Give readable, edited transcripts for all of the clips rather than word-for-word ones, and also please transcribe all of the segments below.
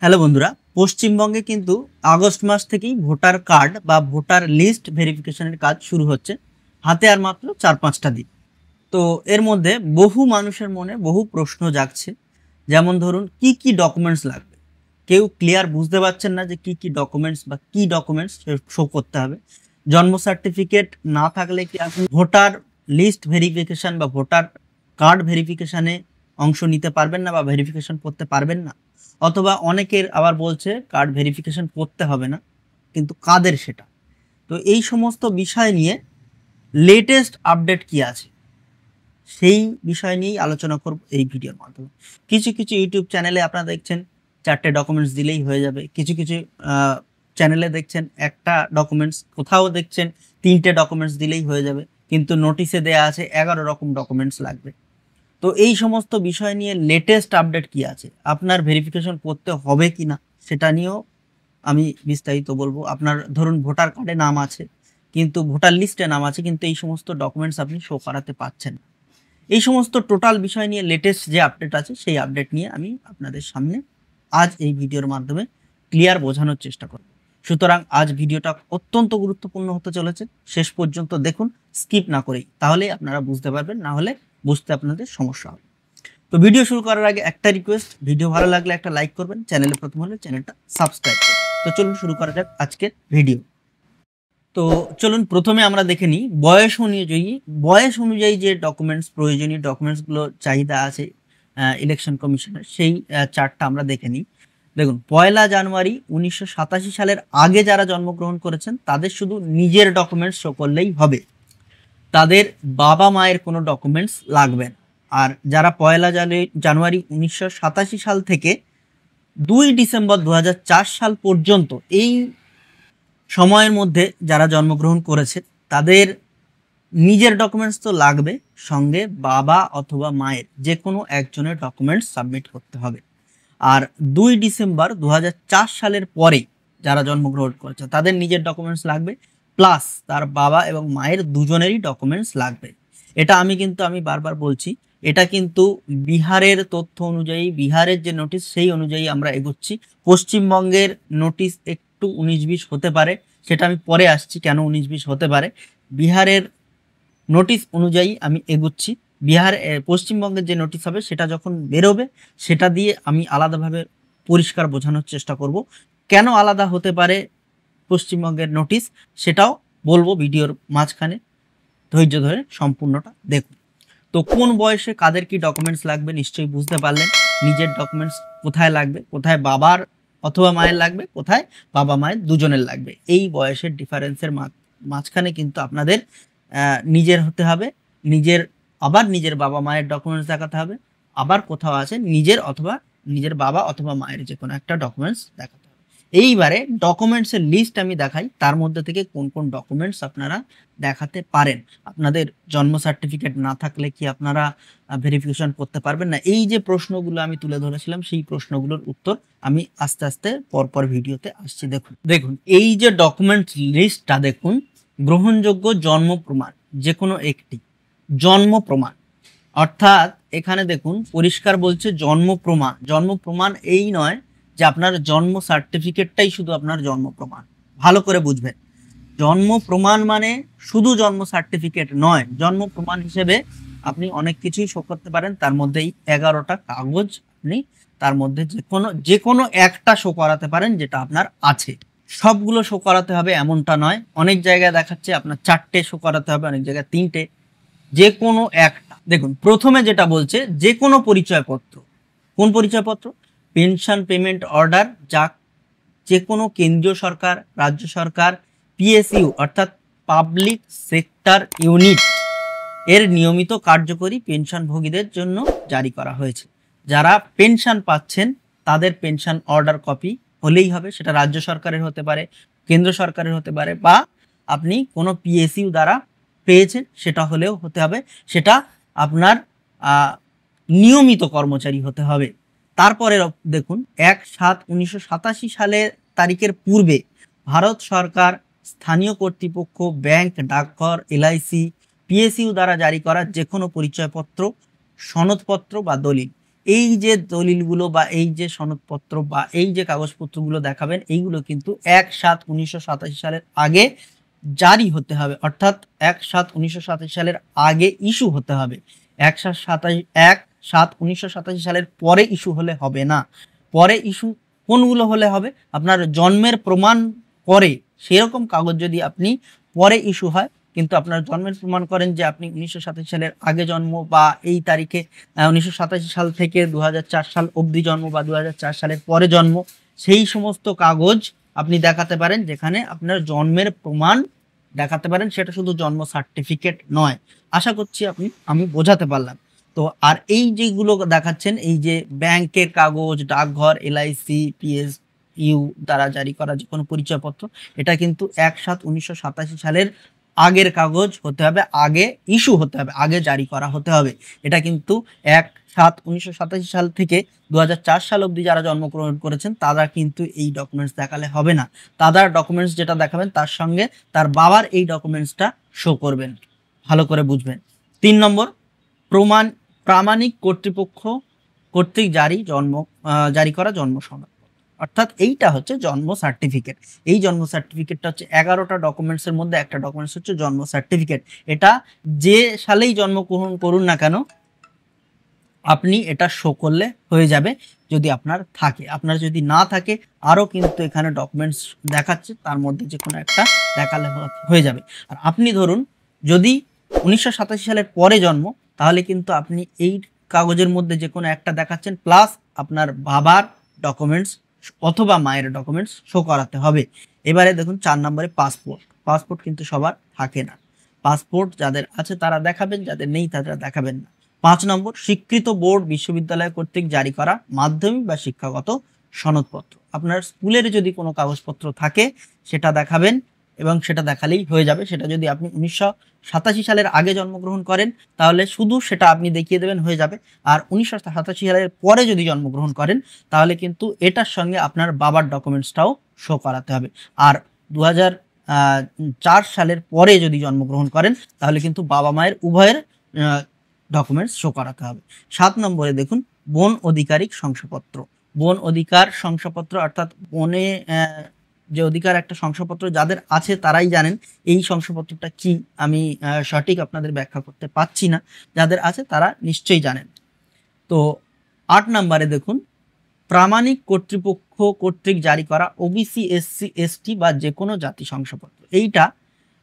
Hello বন্ধুরা, পশ্চিমবঙ্গে কিন্তু আগস্ট মাস থেকেই ভোটার কার্ড বা ভোটার লিস্ট ভেরিফিকেশনের কাজ শুরু হচ্ছে। হাতে আর মাত্র 4-5টা দিন। তো এর মধ্যে বহু মানুষের মনে বহু প্রশ্ন জাগছে। যেমন ধরুন, কি কি ডকুমেন্টস লাগবে? কেউ ক্লিয়ার বুঝতে পারছেন না যে কি কি ডকুমেন্টস বা কি ডকুমেন্টস শো করতে হবে। জন্ম সার্টিফিকেট না থাকলে কি আপনি ভোটার লিস্ট ভেরিফিকেশন বা ভোটার কার্ড ভেরিফিকেশনে অংশ নিতে পারবেন না বা ভেরিফিকেশন করতে পারবেন না? অথবা অনেকের আবার বলছে কার্ড ভেরিফিকেশন করতে হবে না, কিন্তু কাদের সেটা? তো এই সমস্ত বিষয় নিয়ে লেটেস্ট আপডেট কি আছে সেই বিষয় নিয়েই আলোচনা করব এই ভিডিওর মাধ্যমে। কিছু কিছু ইউটিউব চ্যানেলে আপনারা দেখছেন 4টে ডকুমেন্টস দিলেই হয়ে যাবে, কিছু কিছু চ্যানেলে দেখছেন একটা ডকুমেন্টস, কোথাও দেখছেন 3টে ডকুমেন্টস দিলেই হয়ে যাবে, কিন্তু নোটিশে দেয়া আছে 11 রকম ডকুমেন্টস লাগবে। তো এই সমস্ত বিষয় নিয়ে লেটেস্ট আপডেট কি আছে, আপনার ভেরিফিকেশন করতে হবে কি না সেটা নিয়েও আমি বিস্তারিত বলবো। আপনার ধরুন ভোটার কার্ডে নাম আছে, কিন্তু ভোটার লিস্টে নাম আছে, কিন্তু এই সমস্ত ডকুমেন্টস আপনি শো করাতে পারছেন না। এই সমস্ত টোটাল বিষয় নিয়ে লেটেস্ট যে আপডেট আছে সেই আপডেট নিয়ে আমি আপনাদের সামনে আজ এই ভিডিওর মাধ্যমে ক্লিয়ার বোঝানোর চেষ্টা করব। সুতরাং আজ ভিডিওটা অত্যন্ত গুরুত্বপূর্ণ হতে চলেছে, শেষ পর্যন্ত দেখুন স্কিপ না করেই, তাহলেই আপনারা বুঝতে পারবেন, না হলে বুঝতে আপনাদের সমস্যা হবে। তো ভিডিও শুরু করার আগে একটা রিকোয়েস্ট, ভিডিও ভালো লাগলে একটা লাইক করবেন, চ্যানেলে প্রথম হলে চ্যানেলটা সাবস্ক্রাইব করবেন। তো চলুন শুরু করা যাক আজকের ভিডিও। তো চলুন প্রথমে আমরা দেখে নিই বয়স অনুযায়ী যে ডকুমেন্টস, প্রয়োজনীয় ডকুমেন্টসগুলো চাহিদা আছে ইলেকশন কমিশনের, সেই চার্টটা আমরা দেখে নিই। দেখুন, 1 জানুয়ারি 1987 সালের আগে যারা জন্মগ্রহণ করেছেন তাদের শুধু নিজের ডকুমেন্টস শো করলেই হবে, তাদের বাবা মায়ের কোনো ডকুমেন্টস লাগবে না। আর যারা 1 জানুয়ারি 1987 সাল থেকে 2 ডিসেম্বর 2004 সাল পর্যন্ত এই সময়ের মধ্যে যারা জন্মগ্রহণ করেছে তাদের নিজের ডকুমেন্টস তো লাগবে, সঙ্গে বাবা অথবা মায়ের যে কোনো একজনের ডকুমেন্টস সাবমিট করতে হবে। আর 2 ডিসেম্বর 2004 সালের পরে যারা জন্মগ্রহণ করেছে তাদের নিজের ডকুমেন্টস লাগবে, প্লাস তার বাবা এবং মায়ের দুজনেরই ডকুমেন্টস লাগবে। এটা আমি বারবার বলছি, এটা কিন্তু বিহারের তথ্য অনুযায়ী, বিহারের যে নোটিশ সেই অনুযায়ী আমরা এগোচ্ছি। পশ্চিমবঙ্গের নোটিশ একটু 19-20 হতে পারে, সেটা আমি পরে আসছি কেন 19-20 হতে পারে। বিহারের নোটিশ অনুযায়ী আমি এগোচ্ছি। পশ্চিমবঙ্গের যে নোটিশ হবে সেটা যখন বেরোবে সেটা দিয়ে আমি আলাদাভাবে পরিষ্কার বোঝানোর চেষ্টা করব। কেন আলাদা হতে পারে পশ্চিমবঙ্গের নোটিশ সেটাও বলবো ভিডিওর মাঝখানে, ধৈর্য ধরে সম্পূর্ণটা দেখুন। তো কোন বয়সে কাদের কি ডকুমেন্টস লাগবে নিশ্চয়ই বুঝতে পারলেন। নিজের ডকুমেন্টস কোথায় লাগবে, কোথায় বাবার অথবা মায়ের লাগবে, কোথায় বাবা মায়ের দুজনের লাগবে, এই বয়সের ডিফারেন্সের মাঝখানে কিন্তু আপনাদের নিজের হতে হবে, নিজের বাবা মায়ের ডকুমেন্টস দেখাতে হবে, আবার কোথাও আছে নিজের বাবা অথবা মায়ের যে কোনো একটা ডকুমেন্টস দেখাতে হবে। এইবারে ডকুমেন্টসের লিস্ট আমি দেখাই, তার মধ্যে থেকে কোন কোন ডকুমেন্টস আপনারা দেখাতে পারেন। আপনাদের জন্ম সার্টিফিকেট না থাকলে কি আপনারা ভেরিফিকেশন করতে পারবেন না? এই যে প্রশ্নগুলো আমি তুলে ধরেছিলাম সেই প্রশ্নগুলোর উত্তর আমি আস্তে আস্তে পরপর ভিডিওতে আসছি। দেখুন এই যে ডকুমেন্ট লিস্টটা দেখুন, গ্রহণযোগ্য জন্ম প্রমাণ, যে কোনো একটি জন্ম প্রমাণ, অর্থাৎ এখানে দেখুন পরিষ্কার বলছে জন্ম প্রমাণ এই নয় যে আপনার জন্ম সার্টিফিকেটটাই শুধু আপনার জন্ম প্রমাণ। ভালো করে বুঝবেন, জন্ম প্রমাণ মানে শুধু জন্ম সার্টিফিকেট নয়। জন্ম প্রমাণ হিসেবে আপনি অনেক কিছুই শো করতে পারেন, তার মধ্যেই 11টা কাগজ আপনি তার মধ্যে যে কোনো একটা শো করাতে পারেন যেটা আপনার আছে। সবগুলো শো করাতে হবে এমনটা নয়, অনেক জায়গায় দেখাচ্ছে আপনার 4টে শো করাতে হবে, অনেক জায়গায় 3টে, যে কোনো একটা। দেখুন প্রথমে যেটা বলছে যে কোনো পরিচয়পত্র, কোন পরিচয়পত্র? পেনশন পেমেন্ট অর্ডার, যা যে কোনো কেন্দ্রীয় সরকার, রাজ্য সরকার, পিএসইউ অর্থাৎ পাবলিক সেক্টর ইউনিট এর নিয়মিত কার্যকরী পেনশনভোগীদের জন্য জারি করা হয়েছে। যারা পেনশন পাচ্ছেন তাদের পেনশন অর্ডার কপি হলেই হবে, সেটা রাজ্য সরকারের হতে পারে, কেন্দ্র সরকারের হতে পারে, বা আপনি কোনো পিএসইউ দ্বারা পেয়েছেন সেটা হলেও হতে হবে, সেটা আপনার নিয়মিত কর্মচারী হতে হবে। তারপরে দেখুন 1/7/1987 সালের তারিখের পূর্বে ভারত সরকার, স্থানীয় কর্তৃপক্ষ, ব্যাংক, ডাকঘর, এলআইসি, পিএসইউ দ্বারা জারি করা যে কোনো পরিচয়পত্র, সনদপত্র বা দলিল, এই যে দলিলগুলো বা এই যে সনদপত্র বা এই যে কাগজপত্রগুলো দেখাবেন, এইগুলো কিন্তু 1/7/1987 সালের আগে জারি হতে হবে, অর্থাৎ 1/7/1987 সালের আগে ইস্যু হতে হবে। 1/7/1987 সালের পরে ইস্যু হলে হবে না। পরে ইস্যু কোনগুলো হলে হবে? আপনার জন্মের প্রমাণ করে সেরকম কাগজ যদি আপনি পরে ইস্যু হয়, কিন্তু আপনার জন্মের প্রমাণ করেন যে আপনি 1987 সালের আগে জন্ম বা এই তারিখে 1987 সাল থেকে 2004 সাল অবধি জন্ম বা 2004 সালের পরে জন্ম, সেই সমস্ত কাগজ আপনি দেখাতে পারেন যেখানে আপনার জন্মের প্রমাণ দেখাতে পারেন, সেটা শুধু জন্ম সার্টিফিকেট নয়। আশা করছি আমি বোঝাতে পারলাম। তো আর এই যেগুলো দেখাচ্ছেন, এই যে ব্যাংকের কাগজ, ডাকঘর, LIC, PSU দ্বারা জারি করা যে কোনো পরিচয়পত্র, এটা কিন্তু 1/7/1987 সালের আগের কাগজ হতে হবে, আগে ইস্যু হতে হবে, আগে জারি করা হতে হবে। এটা কিন্তু 1/7/1987 সাল থেকে 2004 সাল অবধি যারা জন্মগ্রহণ করেছেন তারা কিন্তু এই ডকুমেন্টস দেখালে হবে না। তাদের ডকুমেন্টস যেটা দেখাবেন তার সঙ্গে তার বাবার এই ডকুমেন্টসটা শো করবেন, ভালো করে বুঝবেন। 3 নম্বর, প্রামাণিক কর্তৃপক্ষ কর্তৃক জারি করা জন্ম সনদ, অর্থাৎ এইটা হচ্ছে জন্ম সার্টিফিকেট। এই জন্ম সার্টিফিকেটটা হচ্ছে 11টা ডকুমেন্টসের মধ্যে একটা ডকুমেন্টস হচ্ছে জন্ম সার্টিফিকেট। এটা যে সালেই জন্মগ্রহণ করুন না কেন আপনি এটা শো করলে হয়ে যাবে যদি আপনার থাকে। আপনার যদি না থাকে আরও কিন্তু এখানে ডকুমেন্টস দেখাচ্ছে, তার মধ্যে যে কোনো একটা দেখালে হয়ে যাবে। আর আপনি ধরুন যদি 1987 সালের পরে জন্ম, তাহলে কিন্তু আপনি এই কাগজের মধ্যে যে কোনো একটা দেখাচ্ছেন, প্লাস আপনার বাবার ডকুমেন্টস অথবা মায়ের ডকুমেন্টস শো করাতে হবে। এবারে দেখুন 4 নম্বরে পাসপোর্ট কিন্তু সবার থাকে না। পাসপোর্ট যাদের আছে তারা দেখাবেন, যাদের নেই তারা দেখাবেন না। 5 নম্বর, স্বীকৃত বোর্ড বিশ্ববিদ্যালয় কর্তৃক জারি করা মাধ্যমিক বা শিক্ষাগত সনদপত্র। আপনার স্কুলের যদি কোনো কাগজপত্র থাকে সেটা দেখাবেন এবং সেটা দেখালেই হয়ে যাবে। সেটা যদি আপনি 1987 সালের আগে জন্মগ্রহণ করেন তাহলে শুধু সেটা আপনি দেখিয়ে দেবেন, হয়ে যাবে। আর 1987 সালের পরে যদি জন্মগ্রহণ করেন তাহলে কিন্তু এটার সঙ্গে আপনার বাবার ডকুমেন্টসটাও শো করাতে হবে। আর 2004 সালের পরে যদি জন্মগ্রহণ করেন তাহলে কিন্তু বাবা মায়ের উভয়ের ডকুমেন্টস শো করাতে হবে। 7 নম্বরে দেখুন বন অধিকারিক শংসাপত্র। বন অধিকার শংসাপত্র অর্থাৎ বনে যে অধিকার একটা শংসাপত্র যাদের আছে তারাই জানেন এই শংসাপত্রটা কি, আমি সঠিক আপনাদের ব্যাখ্যা করতে পারছি না, যাদের আছে তারা নিশ্চয়ই জানেন। তো 8 নম্বরে দেখুন প্রামাণিক কর্তৃপক্ষ কর্তৃক জারি করা OBC SC ST বা যে কোনো জাতি শংসাপত্র। এইটা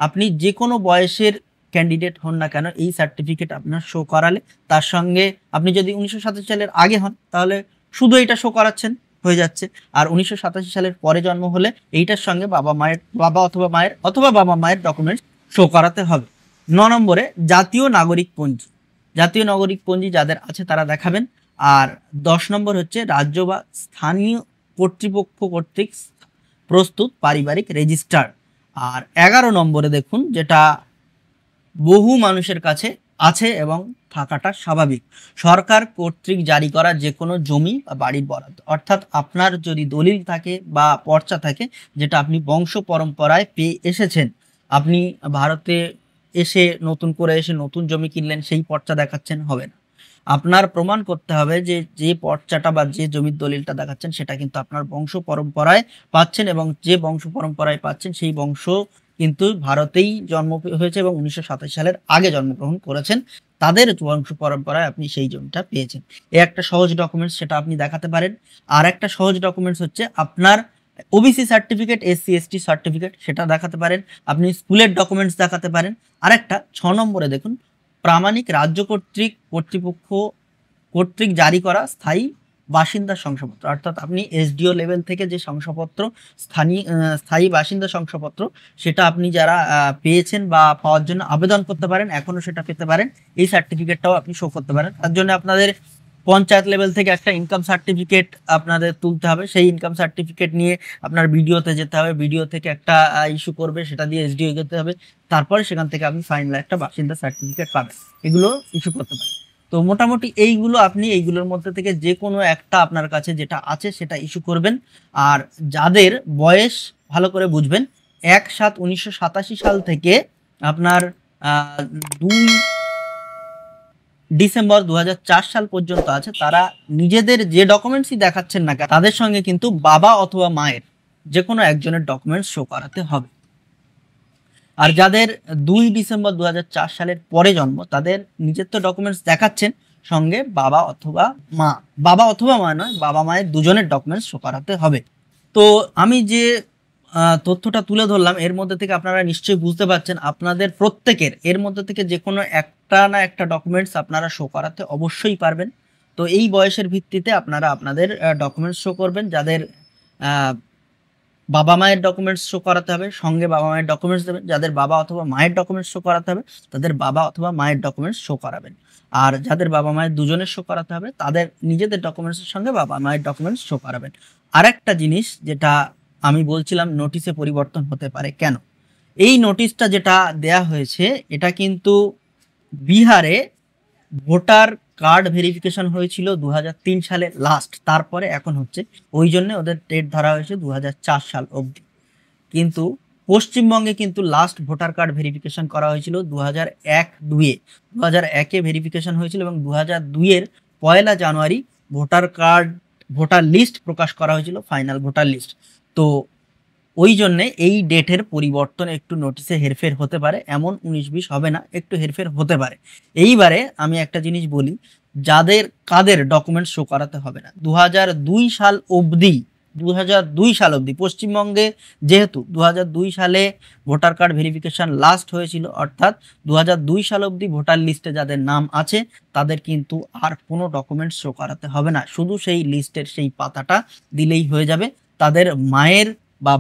আপনি যে কোনো বয়সের ক্যান্ডিডেট হন না কেন এই সার্টিফিকেট আপনার শো করালে, তার সঙ্গে আপনি যদি 1987 সালের আগে হন তাহলে শুধু এটা শো করাচ্ছেন, হয়ে যাচ্ছে। আর 1987 সালের পরে জন্ম হলে এইটার সঙ্গে বাবা অথবা বাবা মায়ের ডকুমেন্টস শো করাতে হবে। 9 নম্বরে জাতীয় নাগরিক পঞ্জি যাদের আছে তারা দেখাবেন। আর 10 নম্বর হচ্ছে রাজ্য বা স্থানীয় কর্তৃপক্ষ কর্তৃক প্রস্তুত পারিবারিক রেজিস্টার। আর 11 নম্বরে দেখুন যেটা বহু মানুষের কাছে আছে এবং থাকাটা স্বাভাবিক, সরকার কর্তৃক জারি করা যে কোনো জমি বা বাড়ির বরাদ্দ। অর্থাৎ আপনার যদি দলিল থাকে বা পর্চা থাকে যেটা আপনি বংশ পরম্পরায় পেয়ে এসেছেন, আপনি ভারতে এসে নতুন করে নতুন জমি কিনলেন সেই পর্চা দেখাচ্ছেন, হবে না। আপনার প্রমাণ করতে হবে যে যে পর্চাটা বা যে জমির দলিলটা দেখাচ্ছেন সেটা কিন্তু আপনার বংশ পরম্পরায় পাচ্ছেন, এবং যে বংশ পরম্পরায় পাচ্ছেন সেই বংশ কিন্তু ভারতেই জন্ম হয়েছে এবং 1927 সালের আগে জন্মগ্রহণ করেছেন, তাদের বংশ পরম্পরায় আপনি সেই জমিটা পেয়েছেন। এই একটা সহজ ডকুমেন্টস, সেটা আপনি দেখাতে পারেন। আর একটা সহজ ডকুমেন্টস হচ্ছে আপনার OBC certificate, SC ST certificate, সেটা দেখাতে পারেন। আপনি স্কুলের ডকুমেন্টস দেখাতে পারেন। আর একটা 6 নম্বরে দেখুন প্রামাণিক রাজ্য কর্তৃপক্ষ কর্তৃক জারি করা স্থায়ী বাসিন্দা শংসাপত্র। অর্থাৎ আপনি SDO লেভেল থেকে যে শংসাপত্র স্থায়ী বাসিন্দা শংসাপত্র সেটা আপনি যারা পেয়েছেন বা পাওয়ার জন্য আবেদন করতে পারেন, এখনো সেটা পেতে পারেন, এই সার্টিফিকেটটাও আপনি শো করতে পারেন। তার জন্য আপনাদের পঞ্চায়েত লেভেল থেকে একটা ইনকাম সার্টিফিকেট আপনাদের তুলতে হবে। সেই ইনকাম সার্টিফিকেট নিয়ে আপনার বিডিওতে যেতে হবে, বিডিও থেকে একটা ইস্যু করবে, সেটা দিয়ে SDO যেতে হবে, তারপরে সেখান থেকে আপনি ফাইনাল একটা বাসিন্দা সার্টিফিকেট পাবেন, এগুলো ইস্যু করতে পারেন। তো মোটামুটি এইগুলোর মধ্যে থেকে যে কোনো একটা আপনার কাছে যেটা আছে সেটা ইস্যু করবেন। আর যাদের বয়স ভালো করে বুঝবেন, 1/7/1987 সাল থেকে আপনার ডিসেম্বর 2004 সাল পর্যন্ত আছে তারা নিজেদের যে ডকুমেন্টসই দেখাচ্ছেন না কেন তাদের সঙ্গে কিন্তু বাবা অথবা মায়ের যে কোনো একজনের ডকুমেন্টস শো করাতে হবে। আর যাদের 2 ডিসেম্বর 2004 সালের পরে জন্ম তাদের নিজের তো ডকুমেন্টস দেখাচ্ছেন, সঙ্গে বাবা অথবা মা, বাবা অথবা মা নয়, বাবা মায়ের দুজনের ডকুমেন্টস শো করাতে হবে। তো আমি যে তথ্যটা তুলে ধরলাম এর মধ্যে থেকে আপনারা নিশ্চয়ই বুঝতে পারছেন আপনাদের প্রত্যেকের এর মধ্যে থেকে যে কোনো একটা না একটা ডকুমেন্টস আপনারা শো করাতে অবশ্যই পারবেন। তো এই বয়সের ভিত্তিতে আপনারা আপনাদের ডকুমেন্টস শো করবেন। যাদের বাবা মায়ের ডকুমেন্টস শো করাতে হবে সঙ্গে বাবা মায়ের ডকুমেন্টস দেবেন, যাদের বাবা অথবা মায়ের ডকুমেন্টস শো করাতে হবে তাদের বাবা অথবা মায়ের ডকুমেন্টস শো করাবেন, আর যাদের বাবা মায়ের দুজনের শো করাতে হবে তাদের নিজেদের ডকুমেন্টসের সঙ্গে বাবা মায়ের ডকুমেন্টস শো করাবেন। আরেকটা জিনিস যেটা আমি বলছিলাম নোটিশে পরিবর্তন হতে পারে কেন, এই নোটিশটা যেটা দেয়া হয়েছে এটা কিন্তু বিহারে ভোটার কার্ড ভেরিফিকেশন হয়েছিল 2003 সালে লাস্ট, তারপরে এখন হচ্ছে, ওই জন্য ওদের ডেট ধরা হয়েছে 2004 সাল অবধি। কিন্তু পশ্চিমবঙ্গে কিন্তু লাস্ট ভোটার কার্ড ভেরিফিকেশন করা হয়েছিল 2001-2-এ 2001-এ ভেরিফিকেশন হয়েছিল এবং 2002-এর 1 জানুয়ারি ভোটার লিস্ট প্রকাশ করা হয়েছিল, ফাইনাল ভোটার লিস্ট। তো ওই জন্যে এই ডেটের পরিবর্তন একটু নোটিশে হেরফের হতে পারে, এমন 19-20 হবে না, একটু হেরফের হতে পারে। এইবারে আমি একটা জিনিস বলি, কাদের ডকুমেন্টস শো করাতে হবে না 2002 সাল অবধি, 2002 সাল অবধি পশ্চিমবঙ্গে যেহেতু 2002 সালে ভোটার কার্ড ভেরিফিকেশন লাস্ট হয়েছিল, অর্থাৎ 2002 সাল অবধি ভোটার লিস্টে যাদের নাম আছে তাদের কিন্তু আর কোনো ডকুমেন্টস শো করাতে হবে না, শুধু সেই লিস্টের সেই পাতাটা দিলেই হয়ে যাবে। তাদের মায়ের বা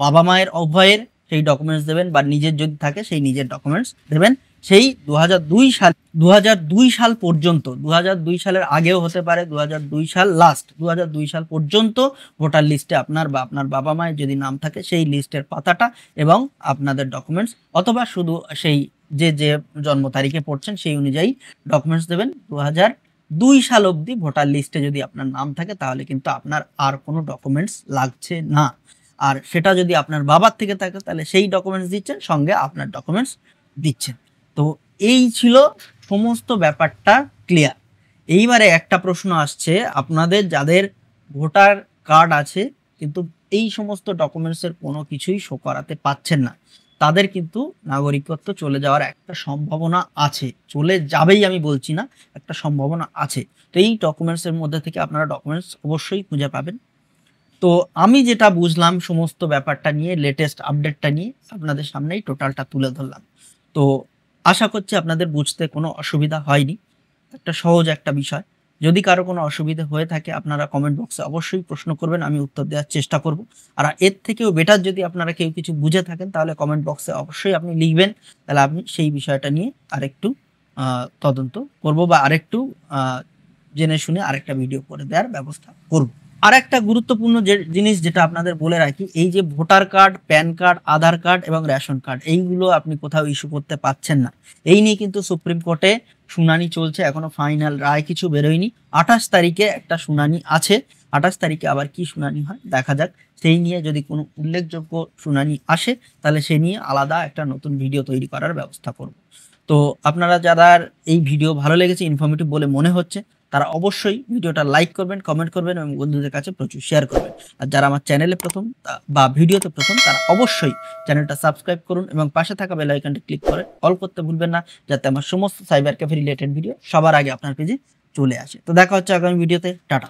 বাবা মায়ের উভয়ের সেই ডকুমেন্টস দেবেন, বা নিজের যদি থাকে সেই নিজের ডকুমেন্টস দেবেন। সেই 2002 সাল পর্যন্ত, 2002 সালের আগেও হতে পারে, 2002 সাল লাস্ট, 2002 সাল পর্যন্ত ভোটার লিস্টে আপনার বা আপনার বাবা মায়ের যদি নাম থাকে সেই লিস্টের পাতাটা এবং আপনাদের ডকুমেন্টস, অথবা শুধু সেই যে জন্ম তারিখে পড়ছেন সেই অনুযায়ী ডকুমেন্টস দেবেন। 2002 সাল অবধি ভোটার লিস্টে যদি আপনার নাম থাকে তাহলে কিন্তু আপনার আর কোনো ডকুমেন্টস লাগছে না। আর সেটা যদি আপনার বাবার থেকে থাকে তাহলে সেই ডকুমেন্টস দিচ্ছেন, সঙ্গে আপনার ডকুমেন্টস দিচ্ছেন। তো এই ছিল সমস্ত ব্যাপারটা ক্লিয়ার। এইবারে একটা প্রশ্ন আসছে, আপনাদের যাদের ভোটার কার্ড আছে কিন্তু এই সমস্ত ডকুমেন্টসের কোনো কিছুই শো করাতে পাচ্ছেন না, তাদের কিন্তু নাগরিকত্ব চলে যাওয়ার একটা সম্ভাবনা আছে, চলে যাবেই আমি বলছি না, একটা সম্ভাবনা আছে। তো এই ডকুমেন্টসের মধ্যে থেকে আপনারা ডকুমেন্টস অবশ্যই খুঁজে পাবেন। তো আমি যেটা বুঝলাম সমস্ত ব্যাপারটা নিয়ে, লেটেস্ট আপডেটটা নিয়ে আপনাদের সামনেই টোটালটা তুলে ধরলাম। তো আশা করছি আপনাদের বুঝতে কোনো অসুবিধা হয়নি, একটা সহজ একটা বিষয়। যদি কারো কোনো অসুবিধা হয়ে থাকে আপনারা কমেন্ট বক্সে অবশ্যই প্রশ্ন করবেন, আমি উত্তর দেওয়ার চেষ্টা করব। আর এর থেকেও বেটার যদি আপনারা কেউ কিছু বুঝে থাকেন তাহলে কমেন্ট বক্সে অবশ্যই আপনি লিখবেন, তাহলে আমি সেই বিষয়টা নিয়ে আরেকটু তদন্ত করব বা আরেকটু জেনে শুনে আরেকটা ভিডিও করে দেওয়ার ব্যবস্থা করব। আর একটা গুরুত্বপূর্ণ যে জিনিস যেটা আপনাদের বলে রাখি, এই যে ভোটার কার্ড, প্যান কার্ড, আধার কার্ড এবং রেশন কার্ড, এইগুলো আপনি কোথাও ইস্যু করতে পাচ্ছেন না। এই নিয়ে কিন্তু সুপ্রিম কোর্টে শুনানি চলছে, এখনো ফাইনাল রায় কিছু বেরোয়নি। 28 তারিখে একটা শুনানি আছে, 28 তারিখে আবার কি শুনানি হয় দেখা যাক। সেই নিয়ে যদি কোনো উল্লেখযোগ্য শুনানি আসে তাহলে সে নিয়ে আলাদা একটা নতুন ভিডিও তৈরি করার ব্যবস্থা করব। তো আপনারা যারা এই ভিডিও ভালো লেগেছে, ইনফরমেটিভ বলে মনে হচ্ছে, তারা অবশ্যই ভিডিওটা লাইক করবেন, কমেন্ট করবেন এবং বন্ধুদের কাছে প্রচুর শেয়ার করবেন। আর যারা আমার চ্যানেলে প্রথম বা ভিডিওতে প্রথম তারা অবশ্যই চ্যানেলটা সাবস্ক্রাইব করুন এবং পাশে থাকা বেল আইকনটি ক্লিক করে অল করতে ভুলবেন না, যাতে আমার সমস্ত সাইবার ক্যাফে রিলেটেড ভিডিও সবার আগে আপনার পেজে চলে আসে। তো দেখা হচ্ছে আগামী ভিডিওতে, টাটা।